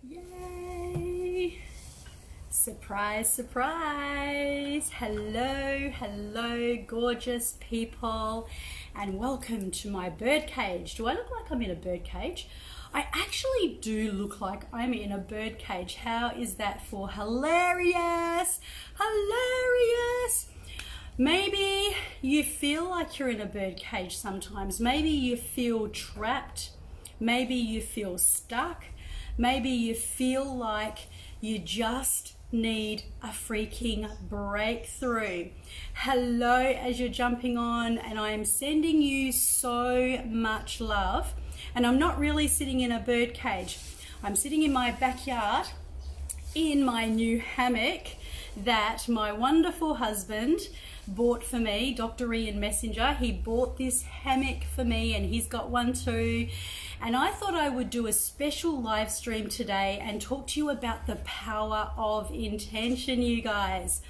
Yay! Surprise, surprise! Hello, gorgeous people, and welcome to my bird cage. Do I look like I'm in a bird cage? I actually do look like I'm in a bird cage. How is that for hilarious? Hilarious! Maybe you feel like you're in a bird cage sometimes. Maybe you feel trapped. Maybe you feel stuck. Maybe you feel like you just need a freaking breakthrough. Hello, as you're jumping on, and I am sending you so much love. And I'm not really sitting in a bird cage. I'm sitting in my backyard in my new hammock that my wonderful husband bought for me, Dr. Ian Messenger. He bought this hammock for me, and he's got one too. And I thought I would do a special live stream today and talk to you about the power of intention, you guys.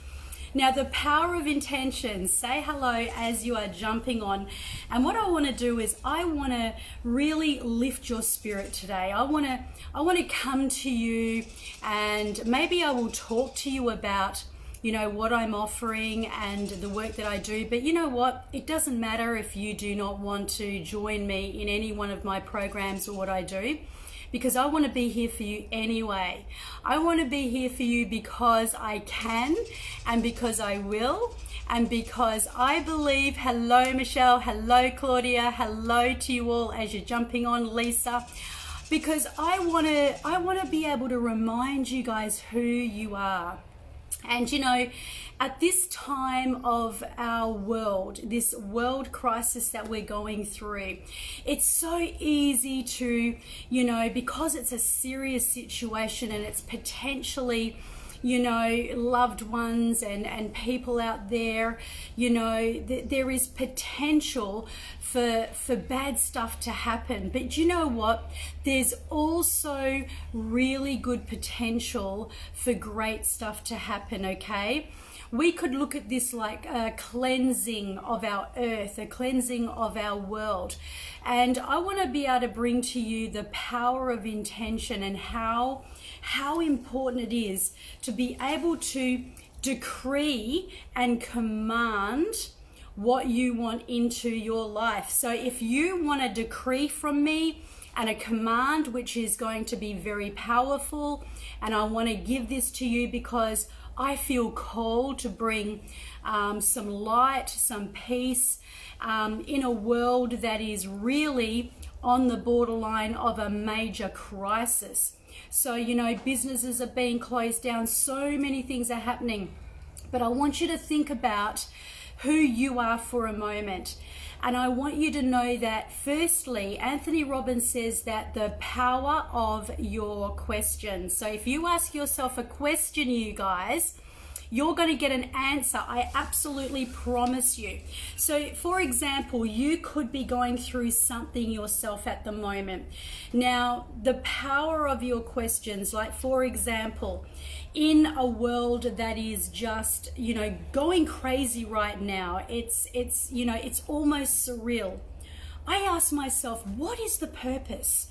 Now, the power of intention, say hello as you are jumping on. And what I want to do is I want to really lift your spirit today. I want to come to you, and maybe I will talk to you about what I'm offering and the work that I do. But you know what? It doesn't matter if you do not want to join me in any one of my programs or what I do, because I want to be here for you anyway. I want to be here for you because I can, and because I will, and because I believe. Hello, Michelle. Hello, Claudia. Hello to you all as you're jumping on, Lisa. Because I want to be able to remind you guys who you are. And at this time of our world, this world crisis that we're going through, it's so easy to, because it's a serious situation and it's potentially, loved ones and people out there, there is potential for bad stuff to happen. But you know what? There's also really good potential for great stuff to happen, okay? We could look at this like a cleansing of our earth, a cleansing of our world. And I want to be able to bring to you the power of intention and how important it is to be able to decree and command what you want into your life. So if you want a decree from me and a command which is going to be very powerful, and I want to give this to you because I feel called to bring some light, some peace in a world that is really on the borderline of a major crisis. So, businesses are being closed down, so many things are happening. But I want you to think about who you are for a moment. And I want you to know that, firstly, Anthony Robbins says that the power of your questions. So if you ask yourself a question, you guys, you're going to get an answer. I absolutely promise you. So, for example, you could be going through something yourself at the moment. Now, the power of your questions, like for example, in a world that is just, going crazy right now, it's almost surreal. I ask myself, what is the purpose?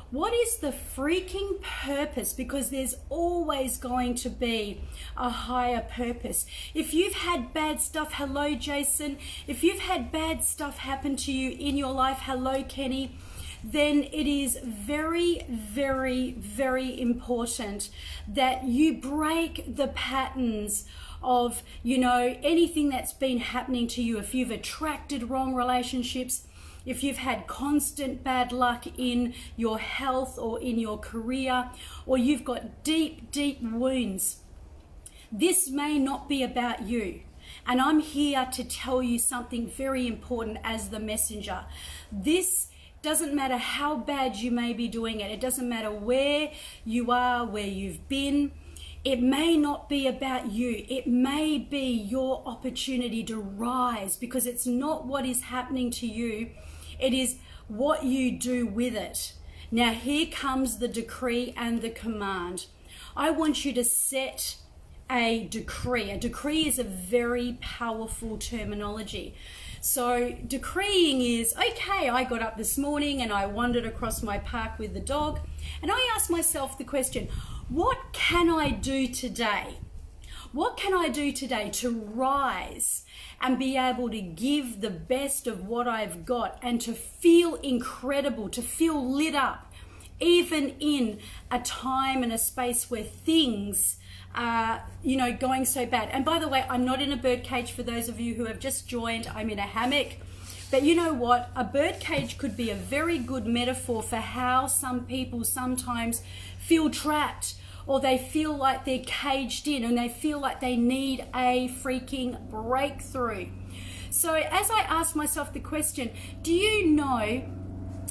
What is the freaking purpose? Because there's always going to be a higher purpose. If you've had bad stuff, hello, Jason. If you've had bad stuff happen to you in your life, hello, Kenny, then it is very, very, very important that you break the patterns of, anything that's been happening to you. If you've attracted wrong relationships, if you've had constant bad luck in your health or in your career, or you've got deep, deep wounds, this may not be about you. And I'm here to tell you something very important as the messenger. This doesn't matter how bad you may be doing it. It doesn't matter where you are, where you've been. It may not be about you. It may be your opportunity to rise, because it's not what is happening to you. It is what you do with it. Now, here comes the decree and the command. I want you to set a decree. A decree is a very powerful terminology. So decreeing is, okay, I got up this morning and I wandered across my park with the dog, and I asked myself the question, what can I do today? What can I do today to rise and be able to give the best of what I've got and to feel incredible, to feel lit up, even in a time and a space where things are, going so bad. And by the way, I'm not in a bird cage for those of you who have just joined. I'm in a hammock. But you know what? A bird cage could be a very good metaphor for how some people sometimes feel trapped, or they feel like they're caged in and they feel like they need a freaking breakthrough. So as I asked myself the question, do you know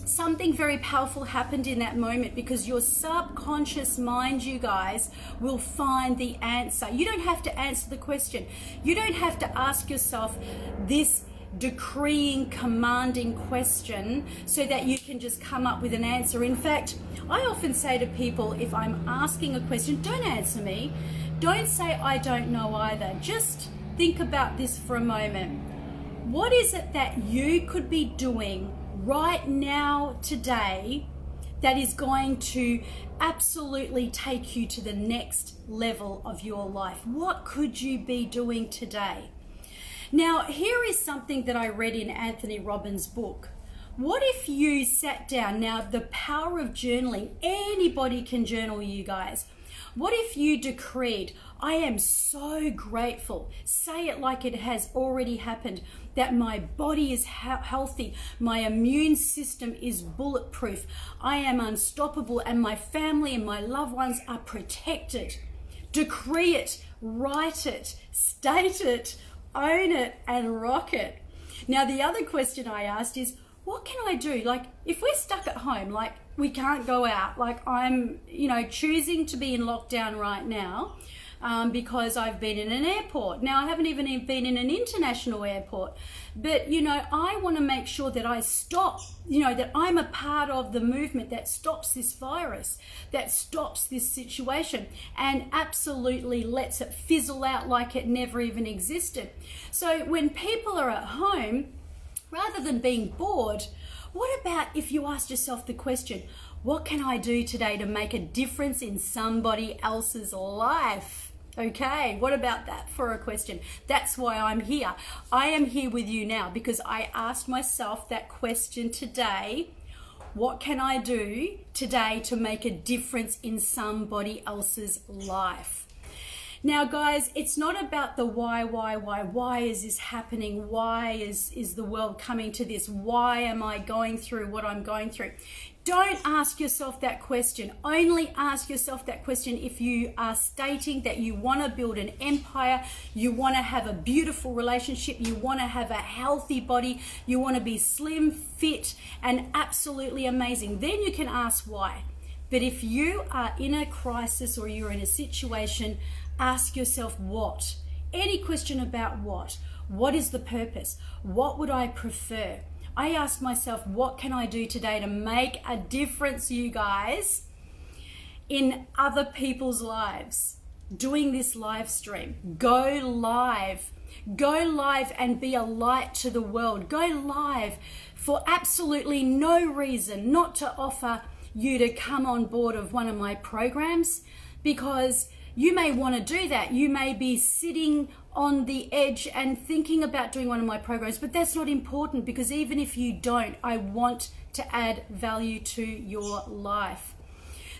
something very powerful happened in that moment? Because your subconscious mind, you guys, will find the answer. You don't have to answer the question. You don't have to ask yourself this decreeing, commanding question so that you can just come up with an answer. In fact, I often say to people, if I'm asking a question, don't answer me. Don't say I don't know either. Just think about this for a moment. What is it that you could be doing right now, today, that is going to absolutely take you to the next level of your life? What could you be doing today? Now, here is something that I read in Anthony Robbins' book. What if you sat down? Now, the power of journaling, anybody can journal, you guys. What if you decreed, I am so grateful, say it like it has already happened, that my body is healthy, my immune system is bulletproof, I am unstoppable, and my family and my loved ones are protected. Decree it, write it, state it, own it, and rock it. Now, the other question I asked is, what can I do? Like, if we're stuck at home, like we can't go out, like I'm, choosing to be in lockdown right now because I've been in an airport. Now, I haven't even been in an international airport, but, I want to make sure that I stop, that I'm a part of the movement that stops this virus, that stops this situation, and absolutely lets it fizzle out like it never even existed. So when people are at home, rather than being bored, what about if you asked yourself the question, what can I do today to make a difference in somebody else's life? Okay, what about that for a question? That's why I'm here. I am here with you now because I asked myself that question today. What can I do today to make a difference in somebody else's life? Now, guys, it's not about the why is this happening? Why is the world coming to this? Why am I going through what I'm going through? Don't ask yourself that question. Only ask yourself that question if you are stating that you want to build an empire, you want to have a beautiful relationship, you want to have a healthy body, you want to be slim, fit, and absolutely amazing. Then you can ask why. But if you are in a crisis or you're in a situation, ask yourself what. Any question about what. What is the purpose? What would I prefer? I ask myself, what can I do today to make a difference, you guys, in other people's lives? Doing this live stream. Go live. Go live and be a light to the world. Go live for absolutely no reason, not to offer you to come on board of one of my programs, because you may want to do that. You may be sitting on the edge and thinking about doing one of my programs, but that's not important, because even if you don't, I want to add value to your life.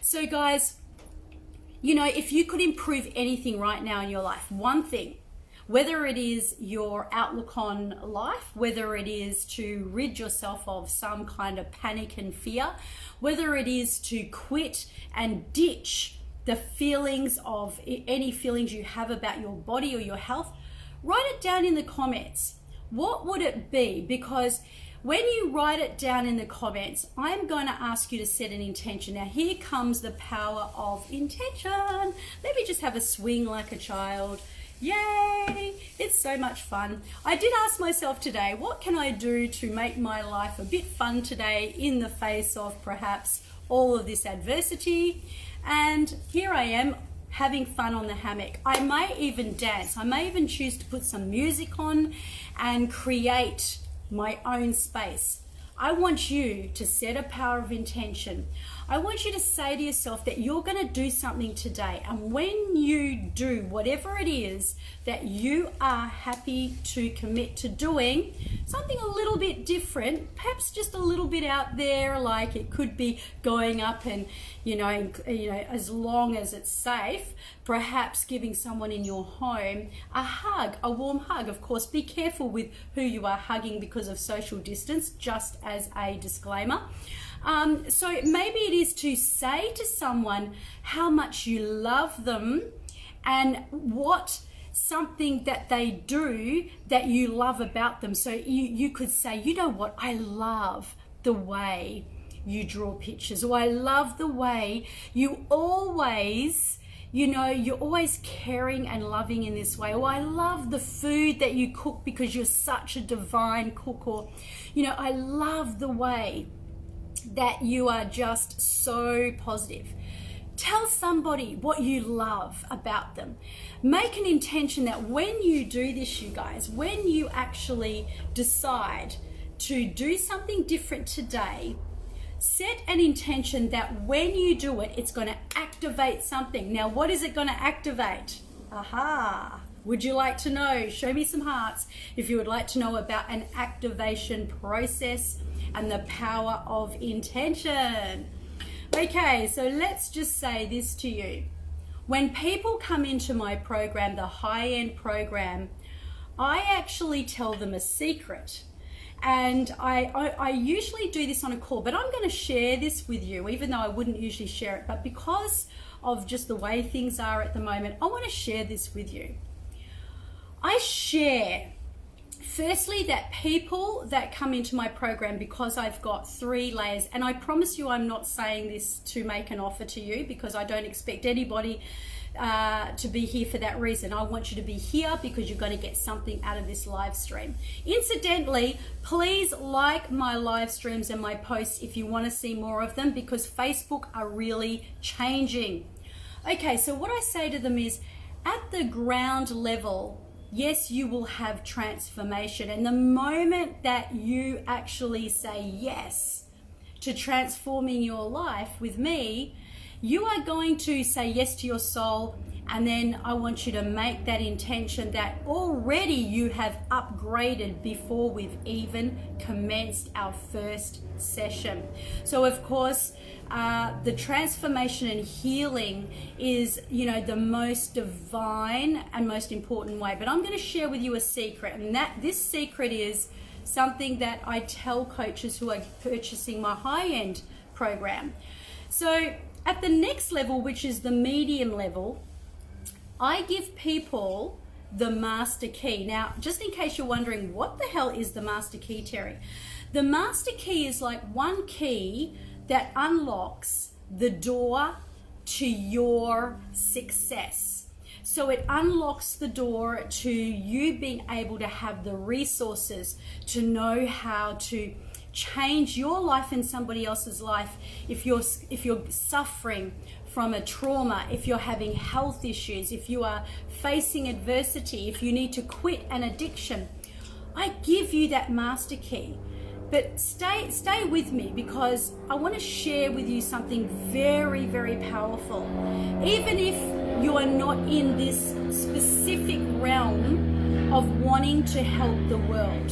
So guys, if you could improve anything right now in your life, one thing, whether it is your outlook on life, whether it is to rid yourself of some kind of panic and fear, whether it is to quit and ditch the feelings of any feelings you have about your body or your health, write it down in the comments. What would it be? Because when you write it down in the comments, I'm going to ask you to set an intention. Now, here comes the power of intention. Let me just have a swing like a child. Yay! It's so much fun. I did ask myself today, what can I do to make my life a bit fun today in the face of perhaps all of this adversity? And here I am having fun on the hammock. I may even dance. I may even choose to put some music on and create my own space. I want you to set a power of intention. I want you to say to yourself that you're going to do something today. And when you do whatever it is that you are happy to commit to doing, something a little bit different, perhaps just a little bit out there, like it could be going up and, as long as it's safe, perhaps giving someone in your home a hug, a warm hug. Of course, be careful with who you are hugging because of social distance, just as a disclaimer. So maybe it is to say to someone how much you love them and what something that they do that you love about them. So you could say, you know what, I love the way you draw pictures, or I love the way you always, you're always caring and loving in this way, or I love the food that you cook because you're such a divine cook, or, I love the way that you are just so positive. Tell somebody what you love about them. Make an intention that when you do this, you guys, when you actually decide to do something different today, set an intention that when you do it, it's going to activate something. Now, what is it going to activate? Aha! Would you like to know? Show me some hearts if you would like to know about an activation process and the power of intention. Okay, so let's just say this to you. When people come into my program, the high-end program, I actually tell them a secret. And I usually do this on a call, but I'm going to share this with you, even though I wouldn't usually share it. But because of just the way things are at the moment, I want to share this with you. I share, firstly, that people that come into my program, because I've got 3 layers, and I promise you I'm not saying this to make an offer to you, because I don't expect anybody to be here for that reason. I want you to be here because you're going to get something out of this live stream. Incidentally, please like my live streams and my posts if you want to see more of them, because Facebook are really changing. Okay, so what I say to them is, at the ground level, yes, you will have transformation. And the moment that you actually say yes to transforming your life with me, you are going to say yes to your soul, and then I want you to make that intention that already you have upgraded before we've even commenced our first session. So of course, the transformation and healing is, the most divine and most important way. But I'm going to share with you a secret, and this secret is something that I tell coaches who are purchasing my high-end program. So at the next level, which is the medium level, I give people the master key. Now, just in case you're wondering, what the hell is the master key, Terry? The master key is like one key that unlocks the door to your success. So it unlocks the door to you being able to have the resources to know how to change your life and somebody else's life. If you're suffering from a trauma, if you're having health issues, if you are facing adversity, if you need to quit an addiction, I give you that master key. But stay with me, because I want to share with you something very, very powerful. Even if you are not in this specific realm of wanting to help the world,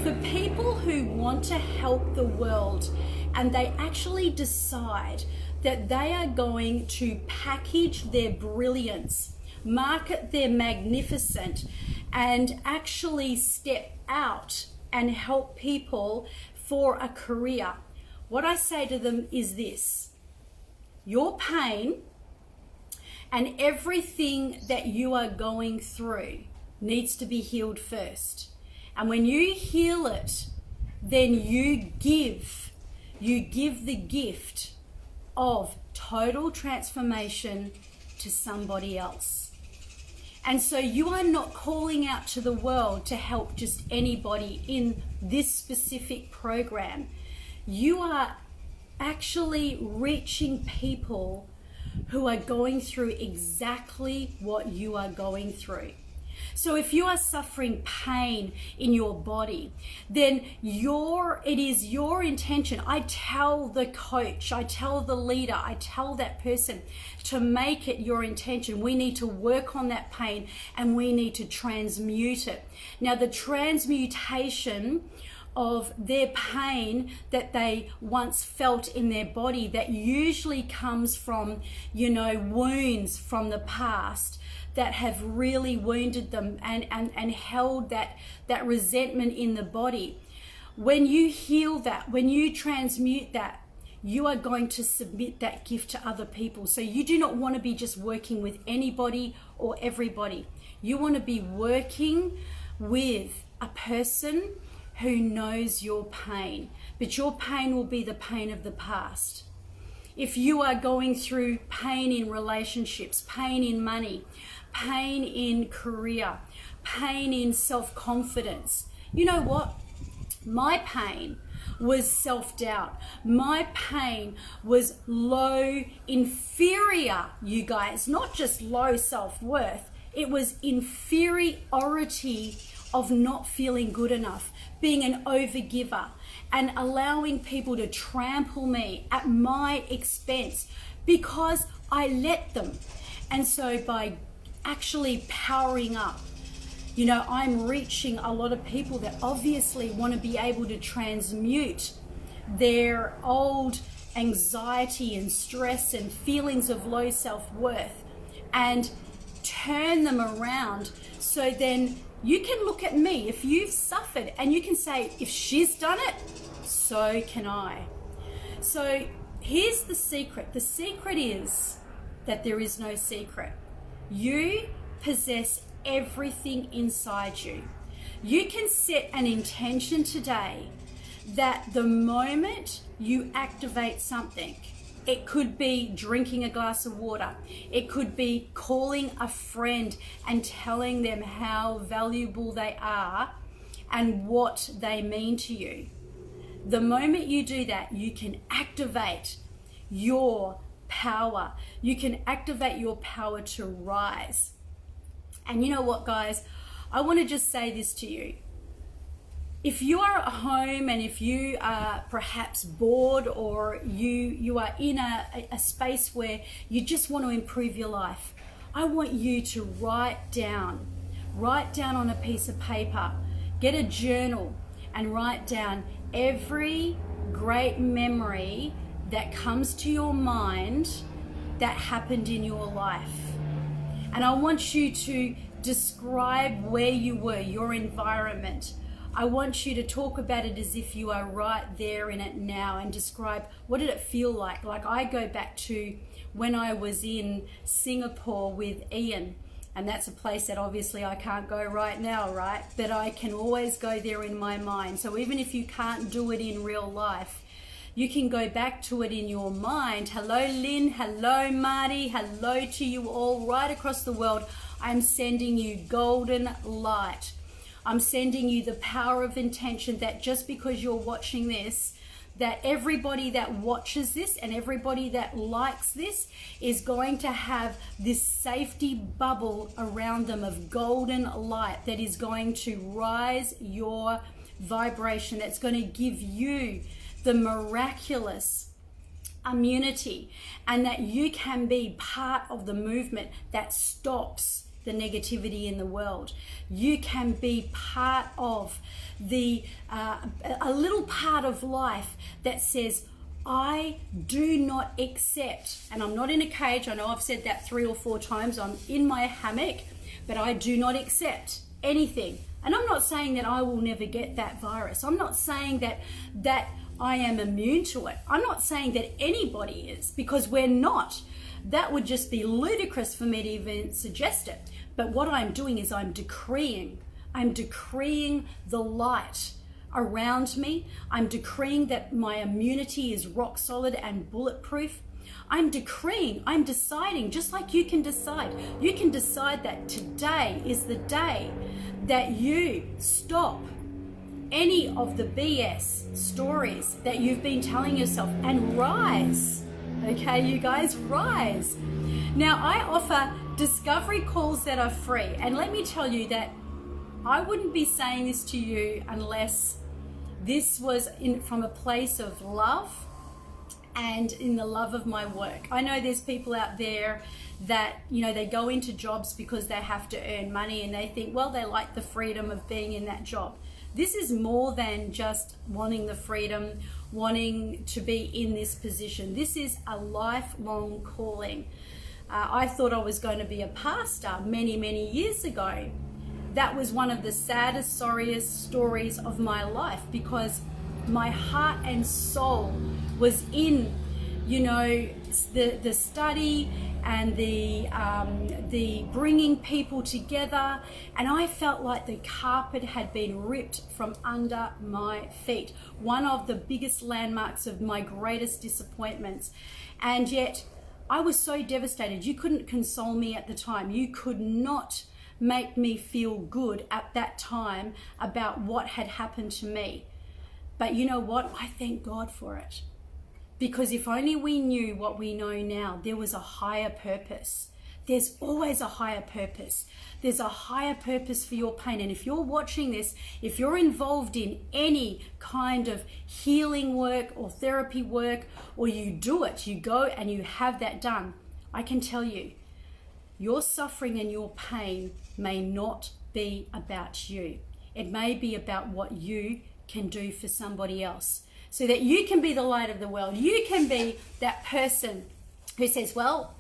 for people who want to help the world and they actually decide that they are going to package their brilliance, market their magnificent, and actually step out and help people for a career, what I say to them is this: your pain and everything that you are going through needs to be healed first. And when you heal it, then you give the gift of total transformation to somebody else. And so you are not calling out to the world to help just anybody in this specific program. You are actually reaching people who are going through exactly what you are going through. So if you are suffering pain in your body, then it is your intention. I tell the coach, I tell the leader, I tell that person to make it your intention. We need to work on that pain and we need to transmute it. Now, the transmutation of their pain that they once felt in their body, that usually comes from, wounds from the past that have really wounded them and held that resentment in the body. When you heal that, when you transmute that, you are going to submit that gift to other people. So you do not want to be just working with anybody or everybody. You want to be working with a person who knows your pain, but your pain will be the pain of the past. If you are going through pain in relationships, pain in money, pain in career, pain in self-confidence, you know what? My pain was self-doubt. My pain was low, inferior, you guys, not just low self-worth. It was inferiority of not feeling good enough, being an overgiver, and allowing people to trample me at my expense because I let them. And so by actually powering up, I'm reaching a lot of people that obviously want to be able to transmute their old anxiety and stress and feelings of low self-worth and turn them around. So then you can look at me, if you've suffered, and you can say, if she's done it, so can I. So here's the secret. The secret is that there is no secret. You possess everything inside you. You can set an intention today that the moment you activate something, it could be drinking a glass of water. It could be calling a friend and telling them how valuable they are and what they mean to you. The moment you do that, you can activate your power. You can activate your power to rise. And you know what, guys? I want to just say this to you. If you are at home and if you are perhaps bored or you are in a space where you just want to improve your life, I want you to write down on a piece of paper, get a journal and write down every great memory that comes to your mind that happened in your life. And I want you to describe where you were, your environment. I want you to talk about it as if you are right there in it now and describe what did it feel like. Like I go back to when I was in Singapore with Ian, and that's a place that obviously I can't go right now, right? But I can always go there in my mind. So even if you can't do it in real life, you can go back to it in your mind. Hello, Lynn. Hello, Marty. Hello to you all right across the world. I'm sending you golden light. I'm sending you the power of intention that just because you're watching this, that everybody that watches this and everybody that likes this is going to have this safety bubble around them of golden light that is going to rise your vibration, that's going to give you the miraculous immunity, and that you can be part of the movement that stops the negativity in the world. You can be part of a little part of life that says, I do not accept, and I'm not in a cage, I know I've said that 3 or 4 times, I'm in my hammock, but I do not accept anything. And I'm not saying that I will never get that virus. I'm not saying that I am immune to it. I'm not saying that anybody is, because we're not. That would just be ludicrous for me to even suggest it. But what I'm doing is I'm decreeing the light around me. I'm decreeing that my immunity is rock solid and bulletproof. I'm deciding, just like you can decide. You can decide that today is the day that you stop any of the BS stories that you've been telling yourself and rise. Okay, you guys, rise. Now, I offer discovery calls that are free. And let me tell you that I wouldn't be saying this to you unless this was from a place of love and in the love of my work. I know there's people out there that, they go into jobs because they have to earn money and they think, well, they like the freedom of being in that job. This is more than just wanting the freedom, wanting to be in this position. This is a lifelong calling. I thought I was going to be a pastor many, many years ago. That was one of the saddest, sorriest stories of my life because my heart and soul was in, the study and the bringing people together, and I felt like the carpet had been ripped from under my feet. One of the biggest landmarks of my greatest disappointments, and yet I was so devastated. You couldn't console me at the time. You could not make me feel good at that time about what had happened to me. But you know what? I thank God for it. Because if only we knew what we know now, there was a higher purpose. There's always a higher purpose. There's a higher purpose for your pain. And if you're watching this, if you're involved in any kind of healing work or therapy work, or you do it, you go and you have that done, I can tell you, your suffering and your pain may not be about you. It may be about what you can do for somebody else, so that you can be the light of the world. You can be that person who says, well,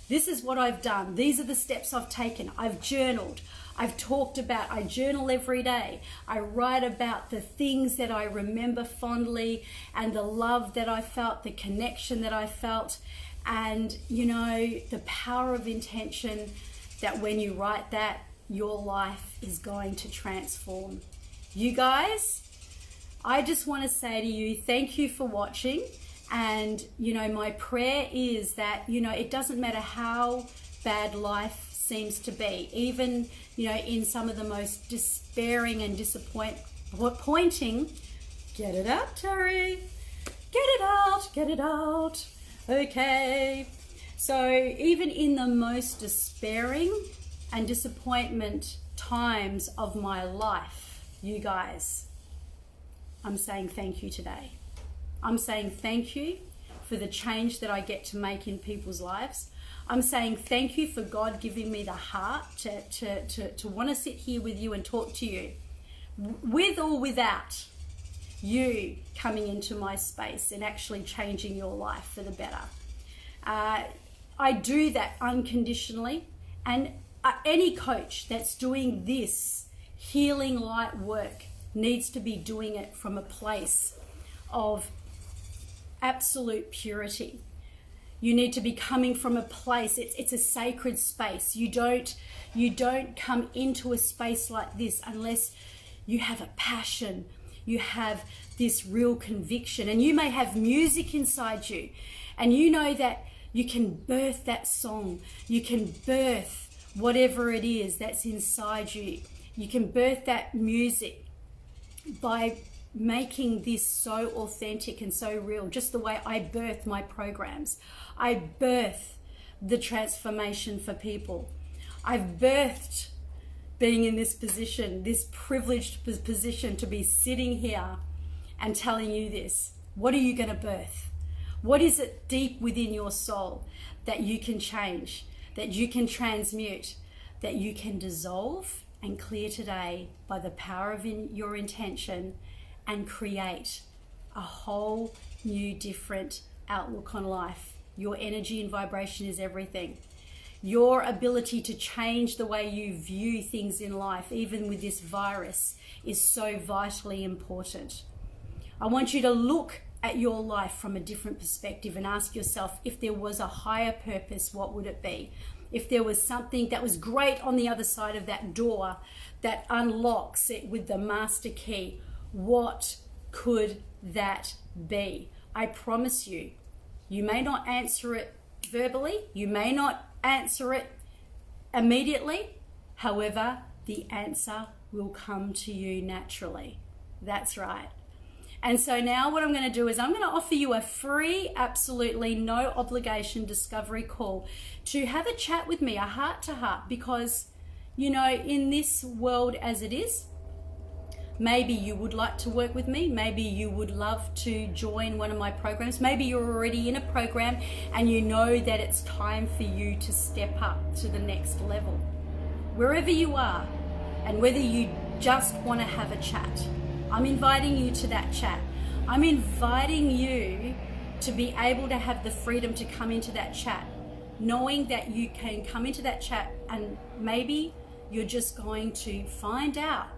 this is what I've done. These are the steps I've taken. I've journaled. I've talked about, I journal every day. I write about the things that I remember fondly and the love that I felt, the connection that I felt, and the power of intention, that when you write that, your life is going to transform. You guys, I just want to say to you, thank you for watching. And, my prayer is that, it doesn't matter how bad life seems to be, even, in some of the most despairing and disappointing, get it out, Terry, get it out. Okay. So even in the most despairing and disappointment times of my life, you guys, I'm saying thank you today. I'm saying thank you for the change that I get to make in people's lives. I'm saying thank you for God giving me the heart to want to sit here with you and talk to you, with or without you coming into my space and actually changing your life for the better. I do that unconditionally, and any coach that's doing this healing light work needs to be doing it from a place of absolute purity. You need to be coming from a place, it's a sacred space. You don't come into a space like this unless you have a passion, you have this real conviction, and you may have music inside you, and you know that you can birth that song, you can birth whatever it is that's inside you. You can birth that music by making this so authentic and so real, just the way I birth my programs. I birth the transformation for people. I've birthed being in this position, this privileged position to be sitting here and telling you this. What are you going to birth? What is it deep within your soul that you can change, that you can transmute, that you can dissolve and clear today by the power of your intention, and create a whole new different outlook on life? Your energy and vibration is everything. Your ability to change the way you view things in life, even with this virus, is so vitally important. I want you to look at your life from a different perspective and ask yourself, if there was a higher purpose, what would it be? If there was something that was great on the other side of that door that unlocks it with the master key, what could that be? I promise you, you may not answer it verbally, you may not answer it immediately. However, the answer will come to you naturally. That's right. And so now what I'm going to do is I'm going to offer you a free, absolutely no obligation discovery call to have a chat with me, a heart to heart, because, you know, in this world as it is, maybe you would like to work with me. Maybe you would love to join one of my programs. Maybe you're already in a program and you know that it's time for you to step up to the next level. Wherever you are, and whether you just want to have a chat, I'm inviting you to that chat. I'm inviting you to be able to have the freedom to come into that chat, knowing that you can come into that chat and maybe you're just going to find out,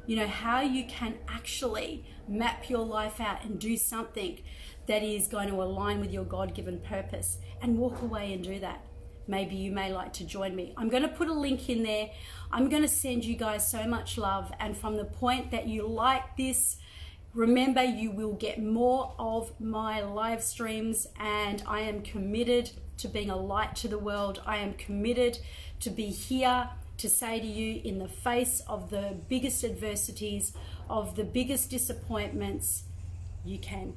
you know, how you can actually map your life out and do something that is going to align with your God-given purpose, and walk away and do that. Maybe you may like to join me. I'm going to put a link in there. I'm going to send you guys so much love. And from the point that you like this, remember, you will get more of my live streams, and I am committed to being a light to the world. I am committed to be here to say to you, in the face of the biggest adversities, of the biggest disappointments, you can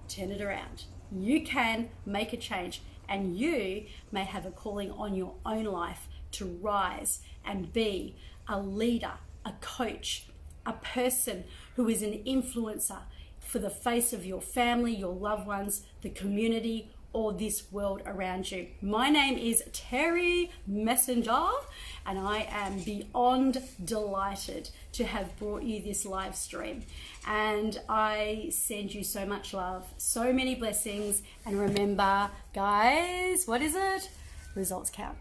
turn it around. You can make a change, and you may have a calling on your own life to rise and be a leader, a coach, a person who is an influencer for the face of your family, your loved ones, the community, or this world around you. My name is Terry Messenger, and I am beyond delighted to have brought you this live stream. And I send you so much love, so many blessings, and remember, guys, what is it? Results count.